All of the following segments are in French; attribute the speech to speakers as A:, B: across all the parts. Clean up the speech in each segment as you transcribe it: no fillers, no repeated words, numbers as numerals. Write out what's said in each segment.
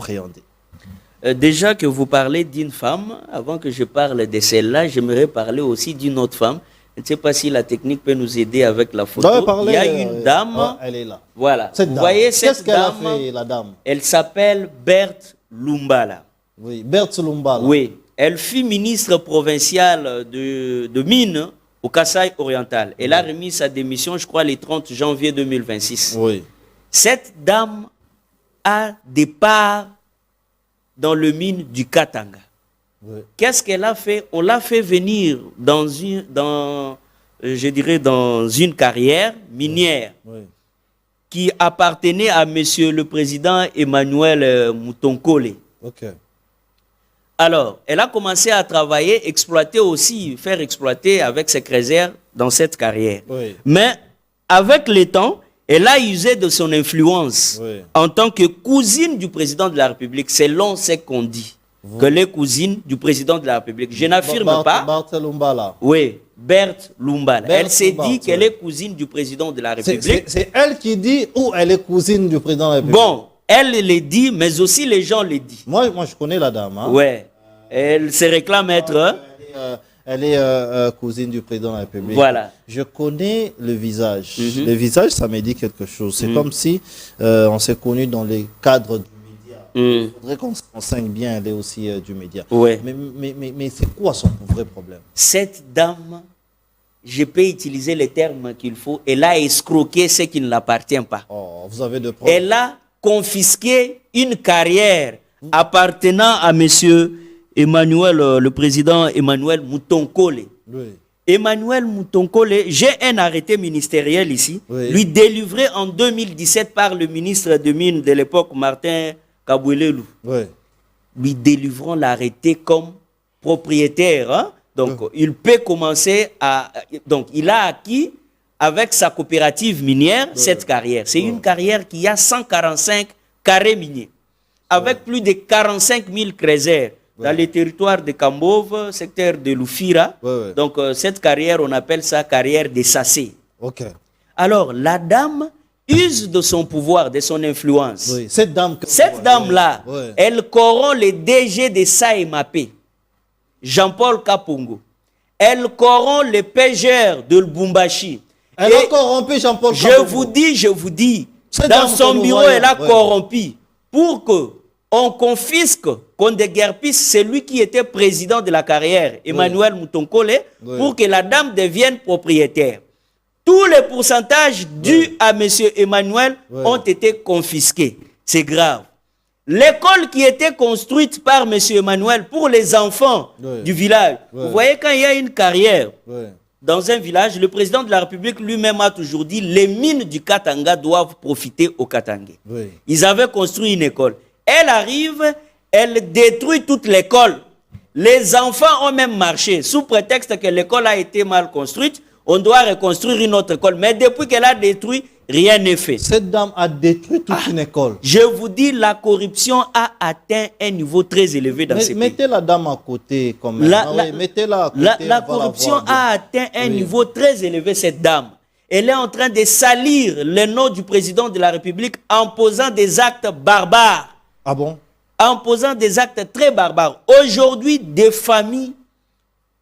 A: appréhender.
B: Déjà que vous parlez d'une femme, avant que je parle de celle-là, j'aimerais parler aussi d'une autre femme. Je ne sais pas si la technique peut nous aider avec la photo. Il y a une dame.
A: Elle est là.
B: Voilà.
A: Vous
B: voyez cette
A: Qu'est-ce qu'elle a
B: dame,
A: fait, la dame?
B: Elle s'appelle Berthe Lumbala.
A: Oui, Berthe Lumbala.
B: Oui. Elle fut ministre provinciale de Mines au Kasaï oriental. Elle a remis sa démission, je crois, le 30 janvier 2026.
A: Oui. Cette
B: dame a des parts dans le mine du Katanga. Oui. Qu'est-ce qu'elle a fait? On l'a fait venir dans une carrière minière qui appartenait à monsieur le président Emmanuel Mutonkole.
A: Okay.
B: Alors, elle a commencé à travailler, faire exploiter avec ses réserves dans cette carrière. Oui. Mais avec le temps, elle a usé de son influence en tant que cousine du président de la République, selon ce qu'on dit. Qu'elle est cousine du président de la République. Je n'affirme pas.
A: Berthe Lumbala.
B: Oui, Berthe Lumbala. Elle s'est dit qu'elle est cousine du président de la République.
A: C'est elle qui dit ou elle est cousine du président de la République?
B: Bon, elle le dit, mais aussi les gens le disent.
A: Moi, je connais la dame. Hein.
B: Oui. Elle se réclame être...
A: Elle est cousine du président de la République.
B: Voilà.
A: Je connais le visage. Le visage, ça me dit quelque chose. C'est comme si on s'est connus dans les cadres du média. Il faudrait qu'on s'enseigne bien, elle est aussi du média.
B: Ouais.
A: Mais c'est quoi son vrai problème?
B: Cette dame, je peux utiliser les termes qu'il faut, elle a escroqué ce qui ne l'appartient pas.
A: Oh, vous avez de preuves.
B: Elle a confisqué une carrière appartenant à monsieur le président Emmanuel Mutonkole. Oui. Emmanuel Mutonkole, j'ai un arrêté ministériel ici, lui délivré en 2017 par le ministre des Mines de l'époque, Martin Kabouelelou. Lui délivrons l'arrêté comme propriétaire. Hein? Donc, il peut commencer à... Donc, il a acquis avec sa coopérative minière cette carrière. C'est une carrière qui a 145 carrés miniers, avec plus de 45 000 crésers. Dans les territoires de Kambove, secteur de Lufira. Donc, cette carrière, on appelle ça carrière des Sassé. Alors, la dame use de son pouvoir, de son influence.
A: Cette
B: dame-là, elle corrompt le DG de Saemapé, Jean-Paul Kapongo. Elle corrompt le PGR de Lubumbashi.
A: Elle a corrompu Jean-Paul Kapongo.
B: Je vous dis, dans son bureau, elle a corrompu pour que on confisque, qu'on déguerpisse celui qui était président de la carrière, Emmanuel Mutonkole, pour que la dame devienne propriétaire. Tous les pourcentages dus à M. Emmanuel ont été confisqués. C'est grave. L'école qui était construite par M. Emmanuel pour les enfants du village, vous voyez, quand il y a une carrière dans un village, le président de la République lui-même a toujours dit les mines du Katanga doivent profiter aux Katangais. Ils avaient construit une école. Elle arrive, elle détruit toute l'école. Les enfants ont même marché. Sous prétexte que l'école a été mal construite, on doit reconstruire une autre école. Mais depuis qu'elle a détruit, rien n'est fait.
A: Cette dame a détruit toute une école.
B: Je vous dis, la corruption a atteint un niveau très élevé dans ces pays.
A: Mettez la dame à côté. Comme mettez-la à côté.
B: La corruption a atteint un niveau très élevé, cette dame. Elle est en train de salir le nom du président de la République en posant des actes barbares.
A: Ah bon?
B: En posant des actes très barbares. Aujourd'hui, des familles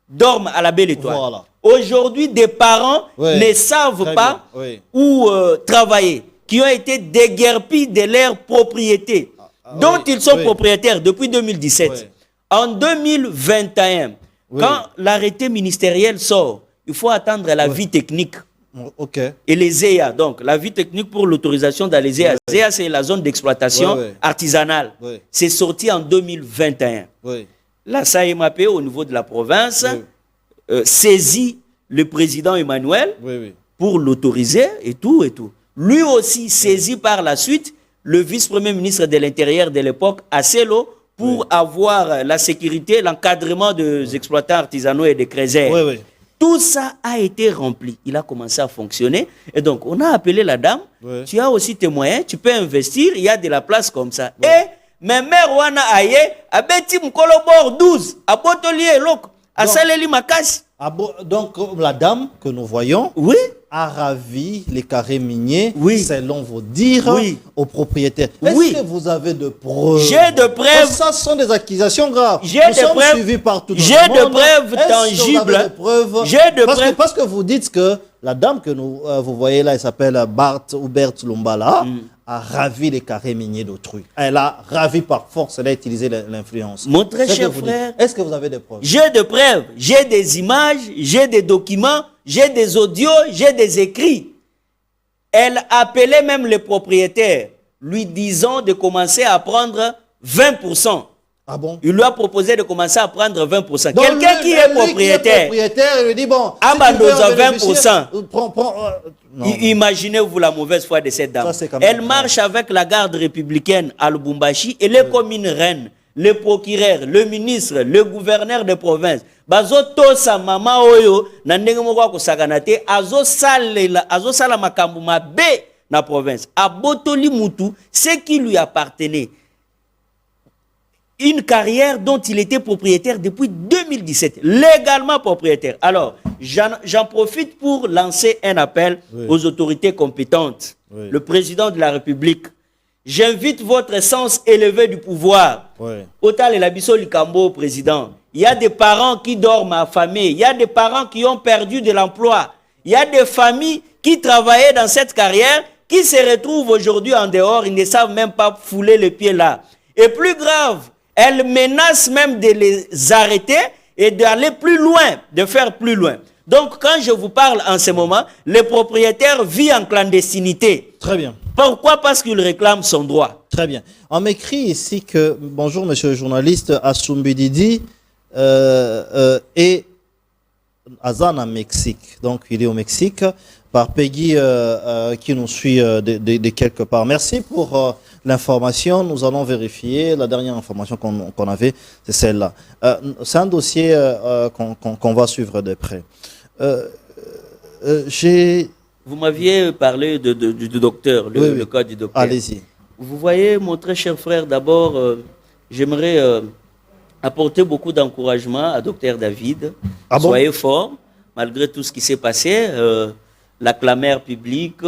B: dorment à la belle étoile. Voilà. Aujourd'hui, des parents ne savent pas où travailler, qui ont été déguerpis de leurs propriétés, dont ils sont propriétaires depuis 2017. En 2021, quand l'arrêté ministériel sort, il faut attendre la vie technique. Et les EA, donc la vie technique pour l'autorisation dans les EA. EA, c'est la zone d'exploitation artisanale. C'est sorti en 2021. La SAEMAP, au niveau de la province, saisit le président Emmanuel pour l'autoriser et tout et tout. Lui aussi saisit par la suite le vice-premier ministre de l'Intérieur de l'époque, Asselo, pour avoir la sécurité, l'encadrement des exploitants artisanaux et des crésers. Tout ça a été rempli. Il a commencé à fonctionner. Et donc, on a appelé la dame. Tu as aussi tes moyens. Tu peux investir. Il y a de la place comme ça. Et, mes mères, wana aye, abeti mkolo bord 12, abotolier lok, asaleli makasi.
A: Donc, la dame que nous voyons, a ravi les carrés miniers,
B: oui,
A: selon vos dires,
B: oui,
A: aux propriétaires. Est-ce que vous avez de preuves?
B: J'ai de preuves.
A: Ça sont des accusations graves.
B: J'ai de preuves.
A: Suivis partout.
B: J'ai de preuves tangibles.
A: J'ai de preuves. Parce que vous dites que la dame que vous voyez là, elle s'appelle Bert Lumbala, a ravi les carrés miniers d'autrui. Elle a ravi par force, elle a utilisé l'influence.
B: Mon très cher frère,
A: est-ce que vous avez des preuves?
B: J'ai des preuves, j'ai des images, j'ai des documents, j'ai des audios, j'ai des écrits. Elle appelait même les propriétaires, lui disant de commencer à prendre 20%.
A: Ah bon?
B: Il lui a proposé de commencer à prendre 20%. Quelqu'un qui est propriétaire,
A: il lui dit bon,
B: abandonne 20%. Imaginez-vous la mauvaise foi de cette dame. Elle marche avec la garde républicaine à Lubumbashi. Elle est comme une reine. Le procureur, le ministre, le gouverneur de province. Bazo tosa mama oyo na ndenge moko akosakanate azo sala makambu mabe na province. Abotoli mutu ce qui lui appartenait. Une carrière dont il était propriétaire depuis 2017, légalement propriétaire. Alors, j'en profite pour lancer un appel aux autorités compétentes. Le président de la République, j'invite votre sens élevé du pouvoir. Otal et Labisso Likambo, président. Il y a des parents qui dorment affamés. Il y a des parents qui ont perdu de l'emploi. Il y a des familles qui travaillaient dans cette carrière, qui se retrouvent aujourd'hui en dehors. Ils ne savent même pas fouler les pieds là. Et plus grave, elle menace même de les arrêter et d'aller plus loin, de faire plus loin. Donc, quand je vous parle en ce moment, le propriétaire vit en clandestinité.
A: Très bien.
B: Pourquoi? Parce qu'il réclame son droit.
A: Très bien. On m'écrit ici que, bonjour monsieur le journaliste, Assumbididi est Azan en Mexique. Donc, il est au Mexique par Peggy qui nous suit de quelque part. Merci pour l'information. Nous allons vérifier. La dernière information qu'on avait, c'est celle-là. C'est un dossier qu'on va suivre de près.
B: Vous m'aviez parlé du docteur, le cas du docteur.
A: Allez-y.
B: Vous voyez, mon très cher frère, d'abord, j'aimerais apporter beaucoup d'encouragement à docteur David.
A: Ah bon?
B: Soyez fort, malgré tout ce qui s'est passé. La clameur publique,